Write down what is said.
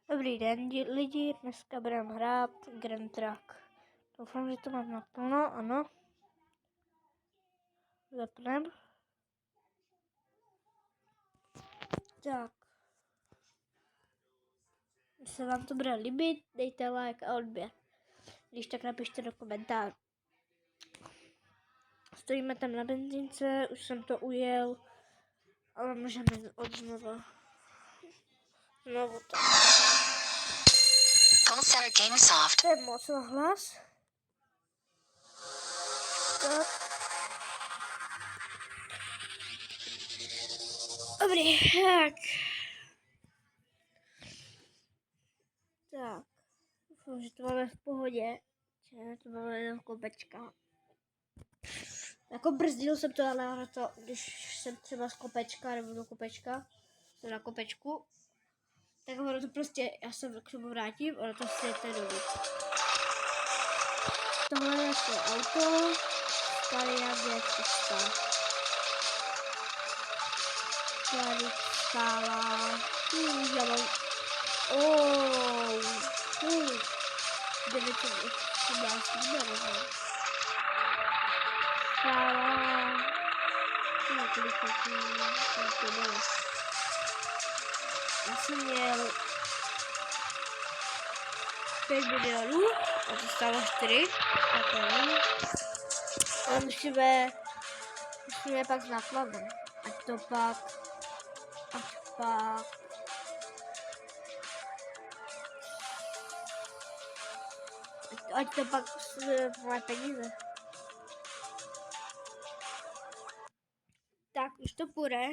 Dobrý den, lidi, dneska budeme hrát Grand Truck. Doufám, že to mám naplno, ano. Zapnem. Tak. Když se vám to bude líbit, dejte like a odběr. Když tak napište do komentářů. Stojíme tam na benzínce, už jsem to ujel, ale můžeme odznova. Znovu to. Pulsar Gamesoft. To je moc hlas. Tak. Dobrý, tak. Tak. Doufám, že to máme v pohodě. Že to máme jenom kopečka. Jako brzdil jsem to, ale to, když jsem třeba z kopečka nebo do kopečka, to na kopečku, tak ono to prostě, já se k tomu vrátím, ono to světe dolů. Tohle je naše auto, Staria G300. Tady stála, já mám, 918 numerů. Stála, já jsem měl 5 milionů, a to stálo 4, tak nevím. Ale musíme pak s nákladem, ať to pak moje peníze. Tak, už to půjde.